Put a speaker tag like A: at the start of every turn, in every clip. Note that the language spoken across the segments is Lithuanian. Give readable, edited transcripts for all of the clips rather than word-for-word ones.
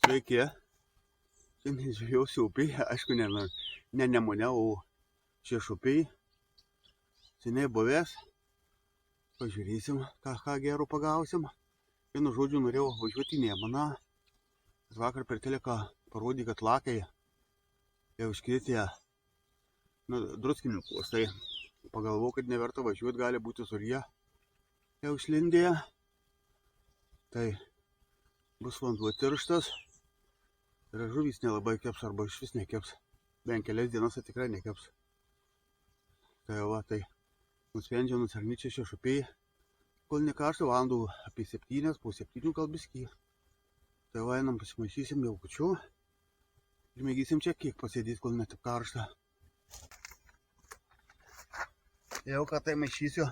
A: Sveiki. Šiandien žvejosiu upėje, aišku, ne Nemune, o Šešupėje. Seniai buvęs. Pažiūrėsim, ką gero pagausim. Vienu žodžiu, norėjau važiuoti į Nemuną. Vakar per teleką parodė, kad lakai jau iškritę druskininkus. Tai pagalvojau, kad neverta važiuoti, gali būti surjė jau išlindėje. Tai bus vanduo tirštas. Ir žuvys nelabai keps arba iš vis nekeps. Bent kelias dienas tai tikrai nekeps. Tai va, tai nusprendžiau nusarnyti čia Šešupėje. Kol nekaršta, valandų apie 7, po 7 gal biskį. Tai va, einam pasimaišysim jaukučių. Ir mėgysim čia kiek pasėdėti, kol net karšta. Jau ką tai maišysiu.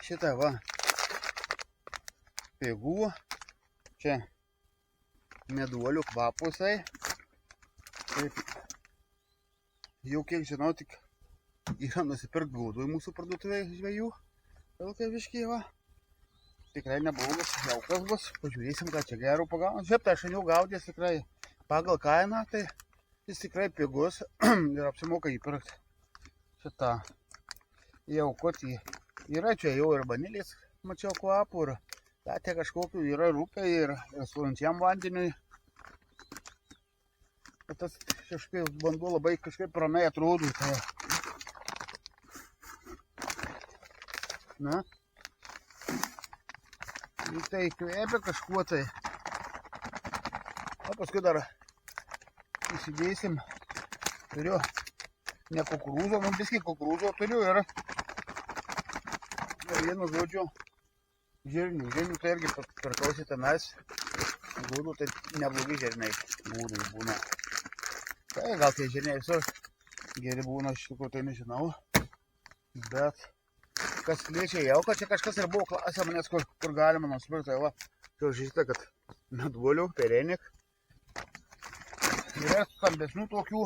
A: Šitą va. Pėgų. Čia meduolių kvapusai. Taip, jau kiek žinau, tik yra nusipirkt grūdų į mūsų parduotuvėje žvejų. Vilkaviškyje va. Tikrai neblogas, jaukas bus. Pažiūrėsim, ką čia gero pagaunu. Šiaip tai aš jau gaudęs tikrai pagal kainą, tai jis tikrai pigus ir apsimoka įpirkti. Šitą jaukotį. Yra čia jau ir vanilės, mačiau kvapų, ir Tatė kažkokių yra rūpiai ir surančiam vandeniui. Bet tas kažkaip vanduo labai kažkaip ramiai atrodo. Tai. Na. Tai kvėpia kažkuo tai. O paskui dar įsidėsim. Turiu ne kukurūzo, man biskį kukurūzo turiu ir vienu žodžiu žirnių. Žirnių tai irgi pirkausi tenais. Grūdų tai neblogi žirniai būna. Tai gal tie žirniai visur geri būna, iš tikrųjų tai nežinau. Bet kas liečia jauką, čia kažkas ir buvo klasė manęs, kur galima nusipirkti. Tai va, čia žinite, kad meduolių, perenik. Yra stambesnių tokių.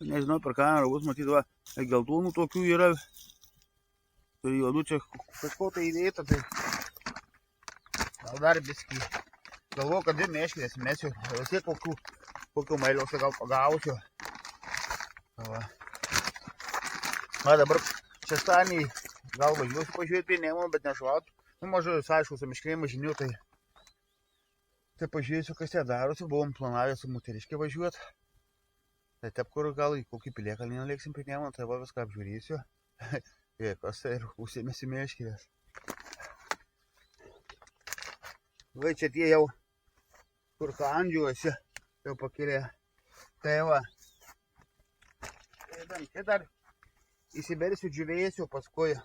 A: Nežinau, per kamerą bus matyti, va, geltonų tokių yra. Tai juodų čia kažko tai įdėta, tai gal dar biskį. Galvoju, kad ir meškės mesiu, vis tiek kokių mailiuose gal pagausiu. Va, dabar šeštadienį gal važiuosiu pažiūrėti prie Nemuno, bet nešvaut. Nu, mažai, aišku, su miškėjimu žinių, tai pažiūrėsiu, kas jie darosi. Buvom planavę su moteriškė važiuoti. Tai taip, kur gal į kokį Piliakalnį nulėksim prie Nemuno, tai va viską apžiūrėsiu. Kas tai ir užsėmėsi meškės. Va, čia tie jau kur kandžiuosi, jau pakėlė. Tai va. Čia dar įsibersiu, džiūvėsiu paskui.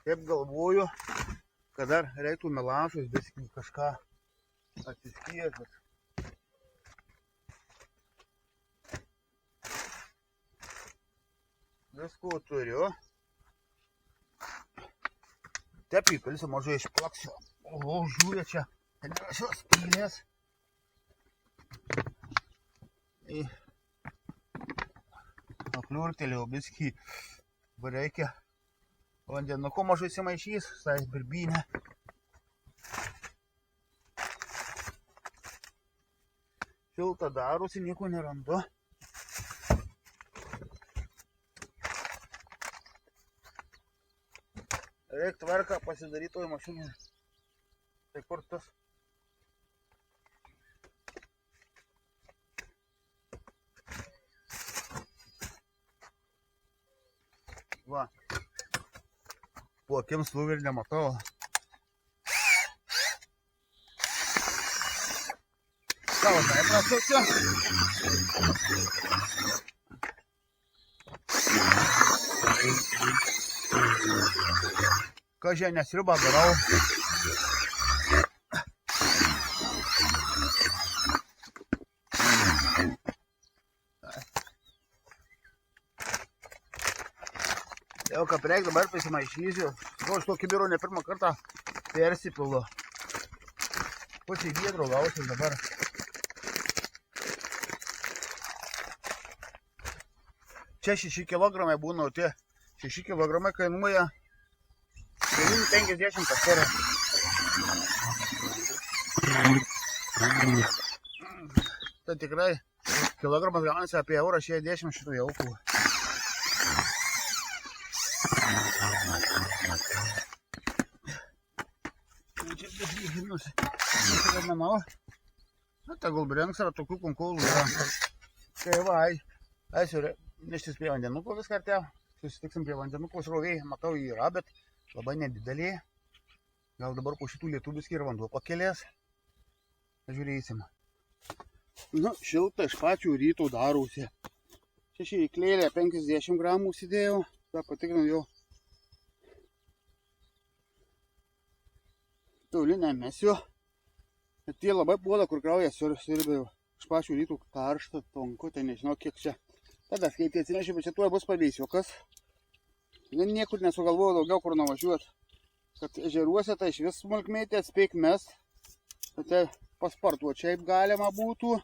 A: Taip galvoju, kad dar reiktų melašus, bet kažką atsiskyrti. Visko turiu. Taip įpilsiu, mažai išplaksiu. O, žiūrė čia. Ten yra šios pylės. Apliurtelėjau biskį. Reikia vandenuko mažai įsimaišys. Tai birbynė. Šilta darosi, nieko nerandu. Reik tvarką pasidaryti toj mašinai. Tai kur tas? Va. Po akim slūgį ir nematau. Savo tai prasuksiu. Kažkai nesriubą darau. Jau ką reik dabar pasimaišysiu. Aš to kibiro ne pirmą kartą persipilu. Pusė giedro gausiu dabar. Čia 6 kg būna, o tie 6 kg kainuoja 50 kažkur. Tai tikrai kilogramas gaunasi apie €160 šitų jaukų. Čia beslyginusi. Manau, tegul brengs yra tokių konkolų. Tai va, eisiu neštis prie vandenuko viską artėjau. Susitiksim prie vandenuko srovėj. Matau, jį yra, bet labai nedidelė. Gal dabar po šitų lietų biskį ir vanduo pakelės. Žiūrėsim. Nu, šilta iš pačių ryto darosi. Čia šį įklėlę 50 gramų užsidėjau. Ta patikrinau jau. Toli nemesiu. Bet tie labai puola, kur kraujas sirbėjau. Iš pačių rytų karštą, tonku, tai nežinau kiek čia. Tada skaitė atsinešiu, bet čia tuoj bus pavėsiukas. Niekur nesugalvoju daugiau kur nuvažiuoti. Kad ežeruose tai iš vis smulkmėtė atspėk mest. Tai paspartuoti šiaip galima būtų.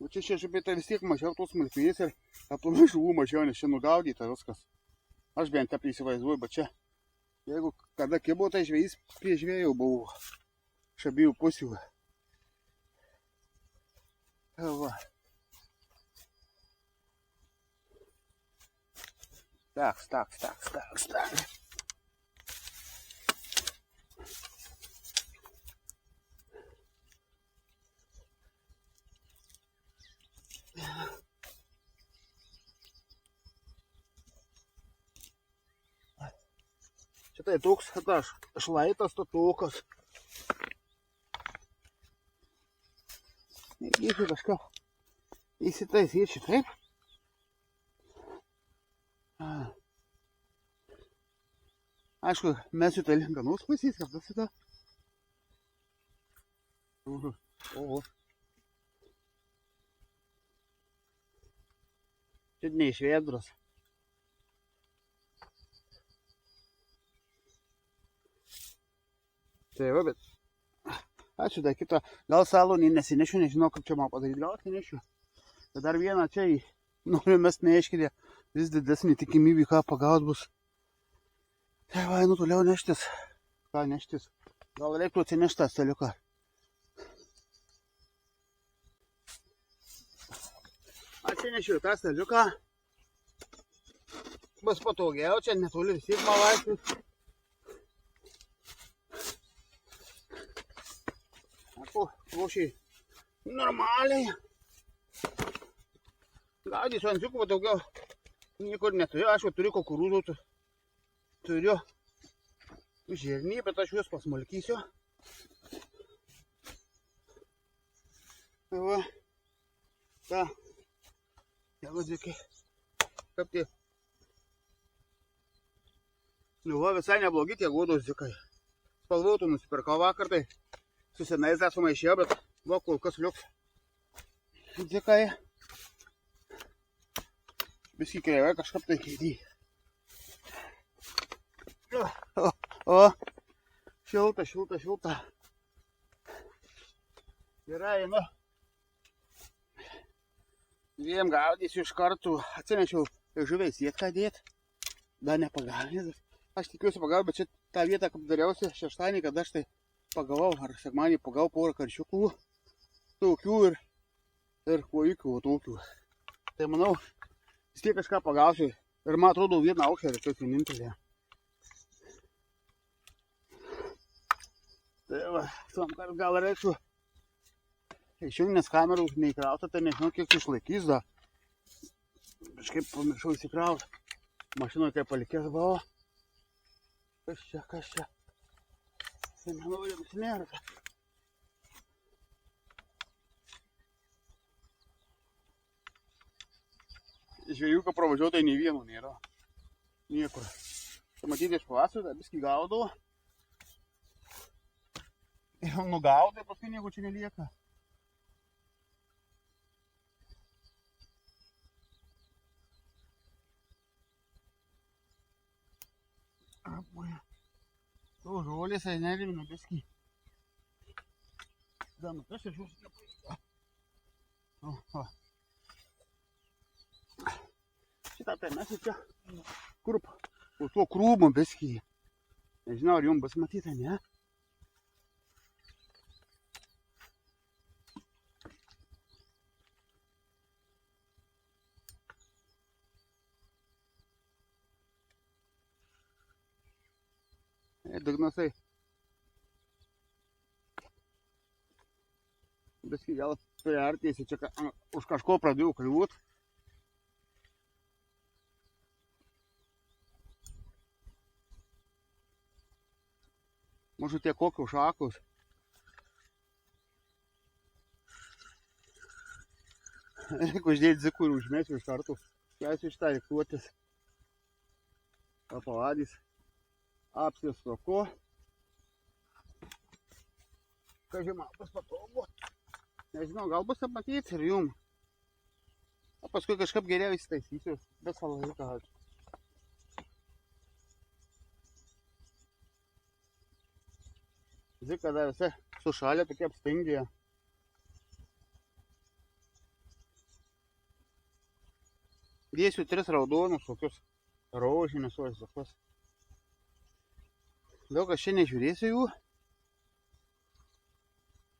A: O čia šešupėtai vis tiek mažiau tos smulkmės ir aplamai žuvų mažiau, nes čia nugaudyta viskas. Aš bent taip įsivaizduoju, bet čia, jeigu kada kibo, tai žvejys prie žvėjų buvo. Iš abiejų pusių. Va. Tak. Čia tai toks šlaitas tokas. Mėgysiu kažką įsitaisyti šitaip. Aišku, mesiu tai linkanus pasys, kad tas įta. Oho. Čia neišvėdras. Tai va, bet ačiū, dar kitą. Gal salonį nesinešiu, nežinau, kaip čia man padaryti. Gal atsinešiu. Bet dar vieną čia noriu mest neiškirė. Vis didesnį tikimybį, ką pagaut bus. Tai va, einu toliau neštis. Ką neštis? Gal reiktų atsinešti tą staliuką. Atsinešiu tą staliuką. Bus patogiau, čia netoli vis tiek malaistis. Košiai normaliai. Gaudysiu ančiukų, bet daugiau niekur neturiu. Aš turiu kukurūzų, turiu žirnį, bet aš juos pasmulkysiu. Va. Ta. Jeigu dzikai. Kaip tie. Nu va, visai neblogi tie godos dzikai. Spalvotų nusipirkau vakar, tai su senais dar sumaišėjau, bet va, kol kas liuks dzikai. Biskį kreivai kažkaip tai keitį. O, šilta. Gerai, nu. Dviem gaudysiu iš kartų. Atsinešiau žuviai sietką dėt. Dar nepagavęs. Aš tikiuosi pagavau, bet čia tą vietą, kaip dariausi šeštadienį, kad aš tai pagavau, ar sekmanį pagavau porą karšiukų. Tokių ir kuojikių tokių. Tai manau, vis tiek kažką pagausiu. Ir man atrodo vieną aukštelę, kaip vienintelė. Tai va, gal reikščiau išjunginės kamerų neįkrauta, tai nežinau, kiek išlaikys dar. Kažkaip pamiršau įsikrauti. Mašinoje kaip palikęs buvo. Kas čia? Tai manau, jums nėra. Žvejų, kai pravažiuoju, tai nei vieno nėra. Niekur. Tai matyti iš pavasario, tai biskį gaudavo. Ir nugaudai, paskui nieko čia nelieka. To žolės, tai nerimina biskį. Danukas ir šios nepavyko. Šitą tai mes čia kur po to krūmo biskį. Nežinau, ar jums bus matyta, ne? Dugnasai. Biskį gal priartėsi, čia už kažko pradėjau kliūt. Mažu tiek kokių šakus. Jeigu uždėti zikų ir užmėsiu iš karto, kelsiu iš tą riktuotis. Papaladys. Apsisuku. Kažima, bus patogu. Nežinau, gal bus apmatyti ir jum. O paskui kažkaip geriau įsitaisysiu, bet savo laiką. Zika dar visai sušalė, tokie apstingė. Dėsiu 3 raudonus, kokius rožinius, tokius. Daug aš čia nežiūrėsiu jų.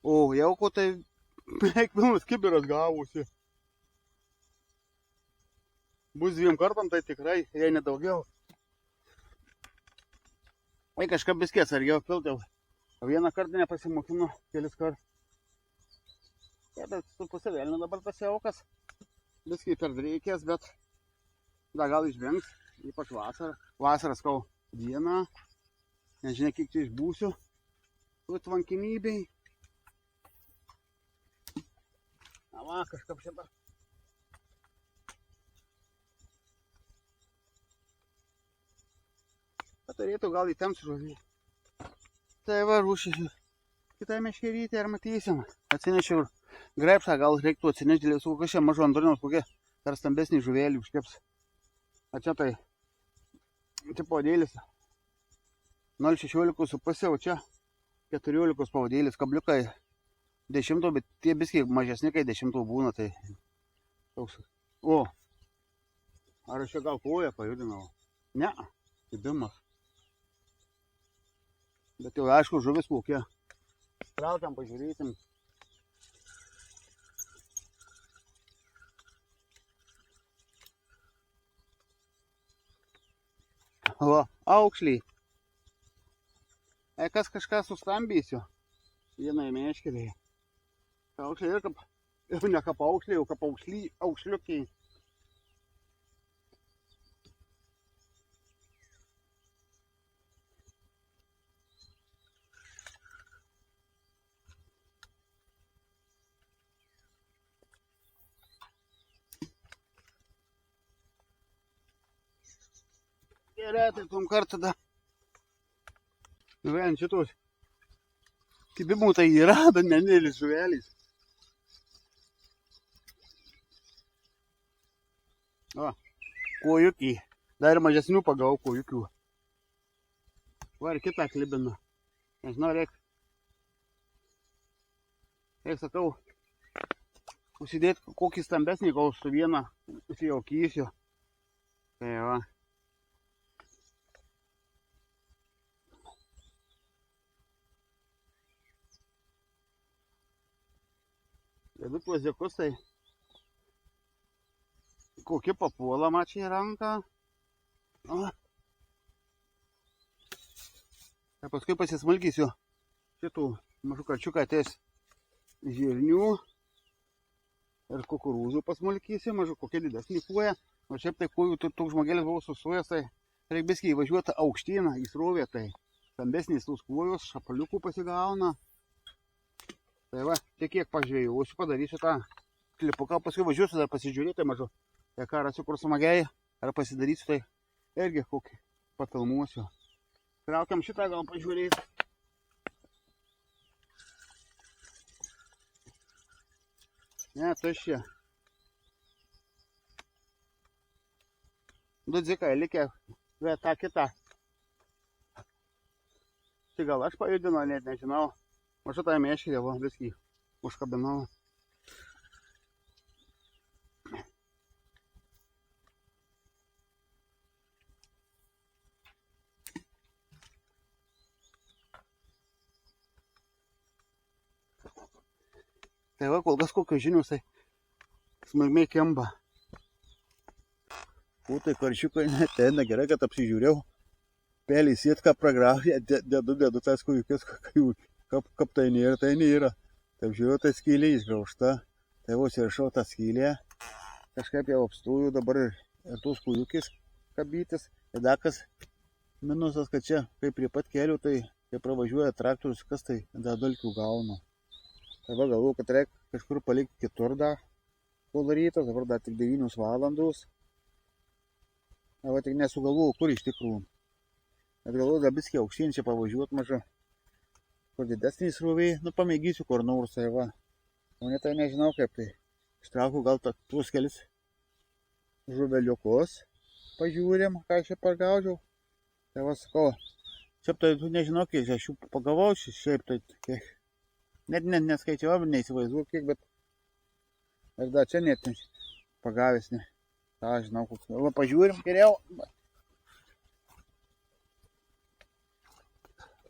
A: O, jau ko tai beveik pilnas kibiras gavosi. Bus 2 kartam, tai tikrai, jei nedaugiau. Tai kažkaip biskį atsargiau pilti. Vieną kartą nepasimokinu, kelis kartus. Ja, bet su pusė vėlina dabar tas jaukas. Biskį per reikės, bet dar gal išvengs, ypač vasarą. Vasaras kau dieną. Nežinia, kiek čia išbūsiu. Tu tvankinybei. Na va, kažkaip šitą. Patarėtų gal į ten sužuovį. Tai va, rūšį. Kitą meškerytę ar matysim. Atsinešiau greipsą, gal reiktų atsinešti dėl su kokia mažo andorinos, kokie dar stambesnį žuvėlį užkeps. A čia tai tipo dėlis 0,16,5, o čia 14 pavadėlis, kabliukai 10, bet tie biskiai mažesni, kai 10 būna, tai toks. O, ar aš čia gal koją pajudinau? Ne, įdomas. Bet jau aišku, žuvis kokia. Traukiam, pažiūrėsim. Va, aukšliai. Kas kažką sustambysiu. Vienai meškeriai. Aukšliai ir kaip, jau ne kaip aukšliai, jau kaip aukšliukiai. Gerai, tai tom kartą tada. Žuvelin šitos. Kibimų tai yra, bet nenėlis žuvelis. O, kojukiai. Dar mažesnių pagavau kojukių. Va, ir kitą klibiną. Nežinau, reik, sakau, užsidėti kokį stambesnį, kol su vieną užsijaukysiu. Tai va. Dedu tuos dėkus, tai kokie papuola mačiai ranką. O. Tai paskui pasismalkysiu šitų mažų karčiuką ateis žirnių ir kukurūzų pasmalkysiu, mažu kokie didesnį kuoja. O šiaip tai kojų toks žmogelis buvo susujęs, tai reikia biskį įvažiuoti aukštyną į srovę, tai stambesnis tos kojos, šapaliukų pasigauna. Tai va, tik kiek pažvėjausiu, padarysiu tą klipuką, paskui važiuosiu dar pasižiūrėti mažu. Tai ką rasiu kur smagiai, ar pasidarysiu, tai irgi kokį patalmuosiu. Traukiam šitą gal pažiūrėti. Ne, tai šie. Du dzikai likę, bet tą kitą. Tai gal aš pajudinau, net nežinau. O šitą meškerę, va, viskį užkabinau. Tai va, kol kas kokios žinios, tai smagmiai kemba. O tai karšiukai neteina, gerai, kad apsižiūrėjau. Pelį sietką pragrauja, dedu tas kujukės, kap tai nėra. Taip žiūrėjau, tai skylė įsgraužta. Tai vos įrašau tą skylę. Kažkaip jau apstųjų dabar ir tos kujukės kabytis. Ir dakas minusas, kad čia, kai prie pat kelių, tai kai pravažiuoja traktorius, kas tai dalkių gauna. Tai va, galvoju, kad reikia kažkur palikti kitur dar kol rytas, dabar dar tik 9 valandos. Tai va, tik nesugalvoju, kur iš tikrųjų. Bet galvoju, dar biskį aukštyn čia pavažiuoti maža. Kur didesnį srovį, nu pamėgysiu kur nors, tai va. O ne tai nežinau kaip tai. Ištraukiu gal tuos kelis žuveliukus. Pažiūrėm, ką aš čia pagaudžiau. Tai va, sakau, šiaip tai tu nežinau, kiek aš jų pagavau, šiaip tai kiek. Net neskaičiavau, neįsivaizduoju kiek, bet aš dar čia net pagavęs, ne. Ta, žinau, koks. Va, pažiūrim geriau.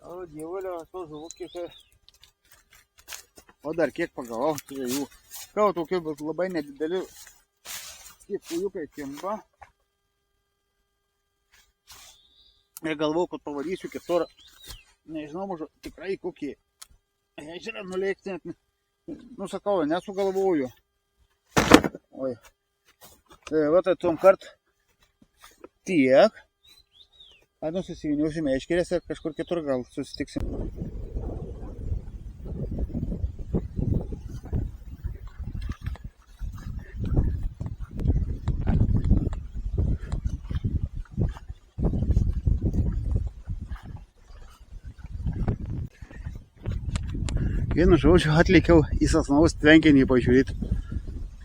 A: O, dievulio, tos žuvukės. O dar kiek pagavau, tai jų. Gal tokie labai nedideli, kiek kujukai kimba. Ir galvau, kad pavarysiu kitur. Nežinau, mažu, tikrai kokie. Ežerą nulėkti net, nu sakau, nesugalvoju. Oi. Tai va, tai tom kart tiek. Nu, susiviniuosime meškerės ir kažkur kitur gal susitiksim. Vienu žodžiu atlikiau į Sasnaus tvenkinį pažiūrėti,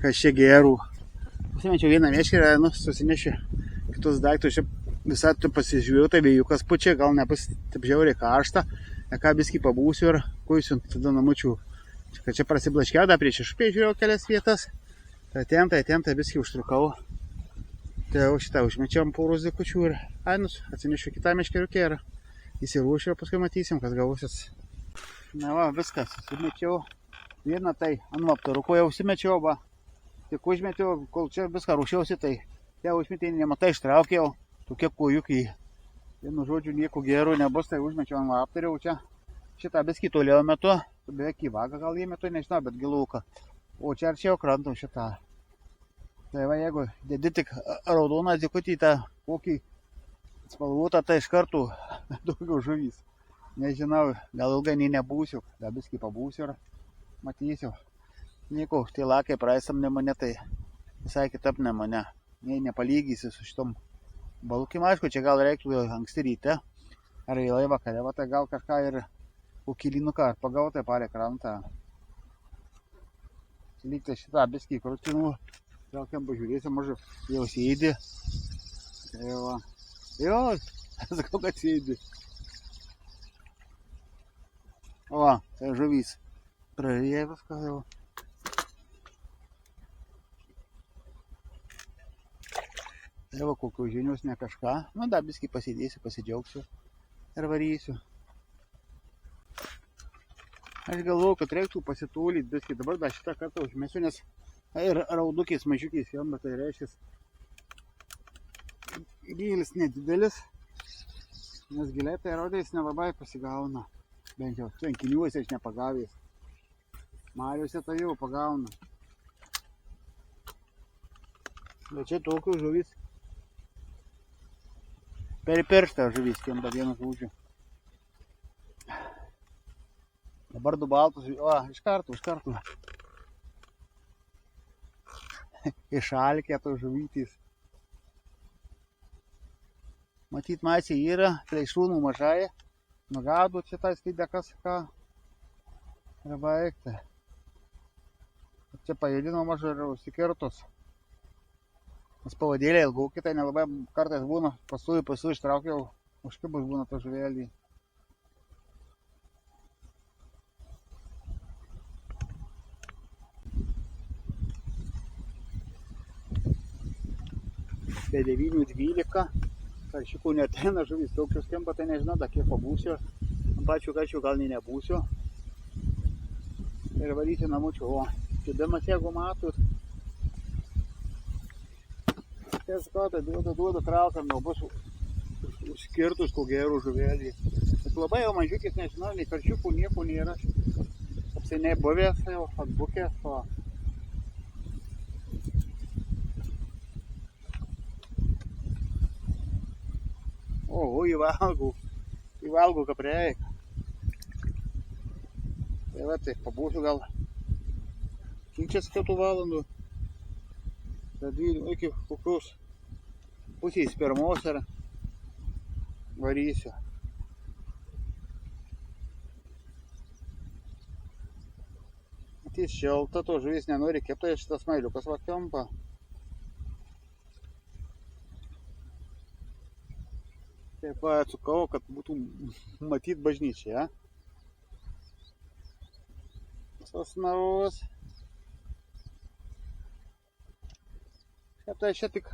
A: kas čia gerų. Pasimečiau vieną meškerę, nu, susinešiu kitus daiktus. Visą tu pasižiūrėjau, tai vėjukas pučia, gal nebus taip žiauriai karšta. Ką biskį pabūsiu ir kuisiu tada namučių. Kad čia prasiblaškiau, dar prieš išpėj žiūrėjau kelias vietas. Tai ten biskį užtrukau. Tai jau šitą užmečiau ant porus dikučių ir atsinešiu kitą meškeriukę ir įsirūšiu, paskui matysim, kas gausis. Na va, viskas, susimečiau. Vieną tai ant vaptaruko jau užsimečiau, va. Tik užmečiau, kol čia viską rūšiausi, tai jau užmetė, nematai ištraukiau. Tokie kojukai. Vienu žodžiu, nieko gero nebus, tai užmečiau ant vaptariau čia. Šitą biskį toliau metu, beveik į vagą gal jį metu, nežinau, bet giluką. O čia arčiau krantam šitą. Tai va, jeigu dedi tik raudoną zikutį tą kokį spalvotą, tai iš karto daugiau žuvys. Nežinau, gal ilgai nebūsiu, gal biskį pabūsiu ir matysiu. Nieko, tai lakai praeisam ne mane, tai visai kitap ne mane. Nei nepalygysi su šitom balkim. Aišku, čia gal reiktų anksti ryte ar vėlai vakare, va, tai gal kažką ir kokį lynuką pagautai palei krantą. Lygtai šitą biskį krutinu, gal kem pažiūrėsim, mažu jau sėdi. Tai va, jo, sakau, kad sėdi. O va, tai žuvys prarėja viską jau. Tai va, kokios žinios ne kažką. Nu, dar biskį pasidėsiu, pasidžiaugsiu ir varysiu. Aš galvoju, kad reiktų pasitūlyti biskį. Dabar dar šitą kartą užmesiu, nes ir raudukiais mažiukiais jom, bet tai reiškia gylis nedidelis. Nes giliai tai raudais nelabai pasigauna. Bent jau tvenkiniuose aš nepagavęs. Mariuose tai jau pagauna. Bet čia tokių žuvis. Per pirštą žuvis kimba vienu žodžiu. Dabar du baltus, o, iš karto. Išalkė tos žuvytys. Matyt, maisiai yra, plėšrūnų mažai. Nugaudu čia tas lydekas, ką yra baigta. Čia pajėdino mažai ir užsikirtus. Nes pavadėlė ilgauki, tai nelabai kartais būna, pasui ištraukiau, užkibus būna to žuvelį. Be 9:12, karšiukų neteina, žuvis tokios kimba, tai nežinau, dar kiek pabūsiu. Ant pačių karšių gal nebūsiu. ir varyti namučių. O kibimas, jeigu matot, kas kartą duoda traukiam, jau bus užskirtus ko gerų žuvelį. Bet labai jau mažiukis, nežinau, nei karšiukų, nieko nėra. Apseniai buvęs jau, atbukęs. O, įvalgau kapreik. Tai va, tai pabūsiu gal 5 valandų. Iki kokios pusės pirmos ir varysiu. Matys šilta, to žuvis nenori kepta, šitas mailiukas va kempa. Taip va atsukau, kad būtų matyt bažnyčia. Sosnaus. Tai čia tik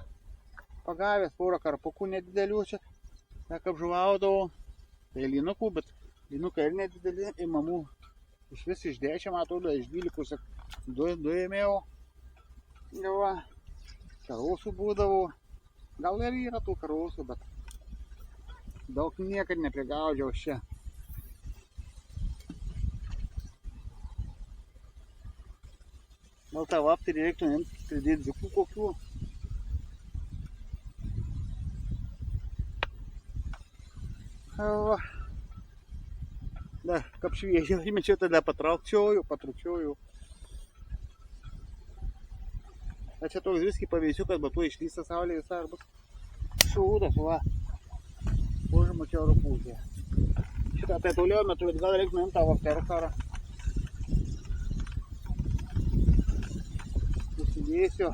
A: pagavęs porą karpukų nedidelių čia. Tak apžuvaudavau. Tai lynukų, bet lynukai ir nedideli. Imamų iš vis iš 10, atrodo, iš 12 du ėmėjau. Va, karosų būdavau. Gal ir yra tų karosų, bet daug niekad neprigaudžiau čia. Gal tą vapterį reiktų pridėti dzikų kokių. Va. Da, kaip šviežiai įmečiau, tada patrukčioju. A čia toks viskį pavėsiukas, bet tuo išlysta saulė visai ir bus šūdas, va. Užmačiau rupūžę. Šitą tai toliau metu, bet gal reiktų nuimti tą vapterukarą. Įsidėsiu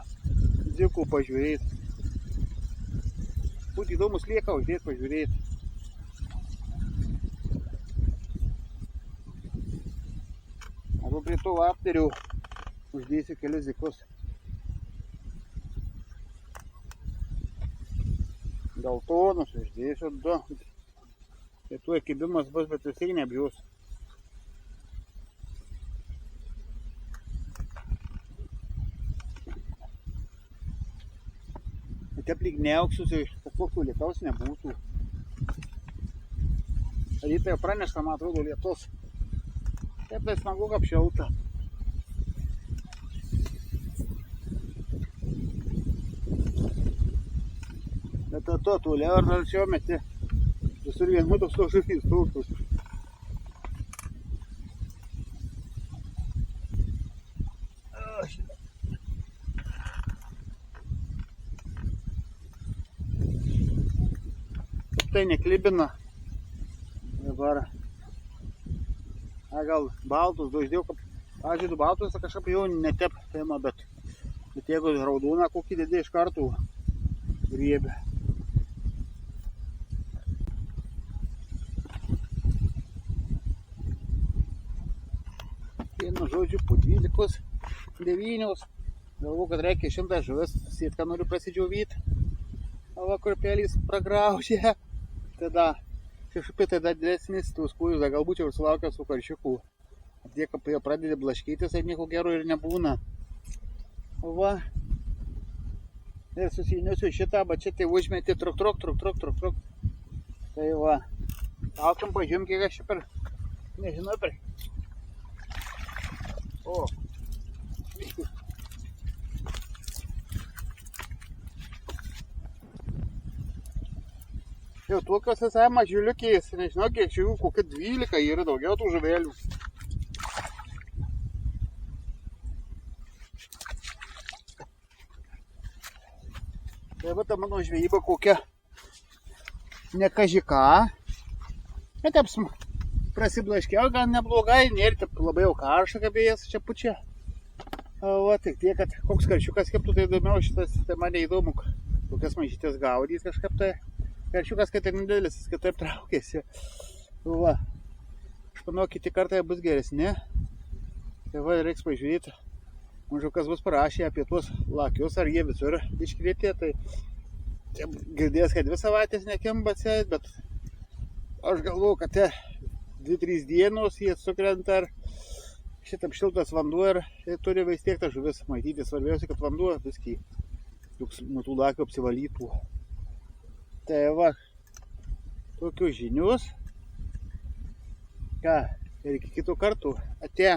A: dzikų pažiūrėti. Būtų įdomus lieka uždėti pažiūrėti. Arba prie to vapterių uždėsiu kelius dzikus. Geltonus uždėsiu 2. Tai tuo kibimas bus, bet vis tiek nebjus. Taip lyg neauksiu, kad kokių lietaus nebūtų. Rytą jau pranešta, man atrodo, lietus. Taip tai smagu, kaip šilta. Bet to toliau ir arčiau meti. Visur vienu toks žuvys tūktus. Tai neklibina. Dabar gal baltus dauždėjau, pažiūrėjau baltus, kažkaip jau netep tema, bet jeigu raudoną kokį dėdė iš kartų riebė. Vienu žodžiu, po 12, 9. Galvoju, kad reikia 100 žuvis, sėtką noriu prasidžiauvyti. O kurpelys pragraužė. Tada kažkaip tada didesnis tos kūjus, galbūt jau sulaukia su karšiukų. Tie, kaip jau pradeda blaškytis, tai nieko gero ir nebūna. Va. Ir susijiniusiu šitą, bet čia tai užmeti truk. Tai va. Laukiam, pažiūrėm, kiek aš čia per, nežinau, per. O. Jau tokios visai mažiuliukės, nežinau kiek čia jų, kokie 12 yra daugiau tų žuvelių. Tai va ta mano žvejyba kokia ne kažika. Bet taip prasiblaškiau, gan neblogai, nėra taip labai jau karšta, kaip vėjas čia pučia. Va tik tiek, kad koks karšiukas keptų, tai įdomiau šitas, tai man neįdomu, kokias mažytės gaudys kažkaip tai. Karšiukas, kad ir nedėlis, kad taip traukėsi. Va. Aš manau, kiti kartai bus geresni. Tai va, reiks pažiūrėti. Mažiau kas bus parašę apie tuos lakius, ar jie visur iškrėtė. Tai girdėjęs, kad 2 savaitės nekimba atseit, bet aš galvoju, kad 2-3 dienos jie sukrenta. šitam šiltas vanduo ir turi vis tiek ta žuvis maityti. Svarbiausia, kad vanduo viskį nuo tų lakių apsivalytų. Tai va, tokius žinius. Ką, ir iki kitų kartų. Ate.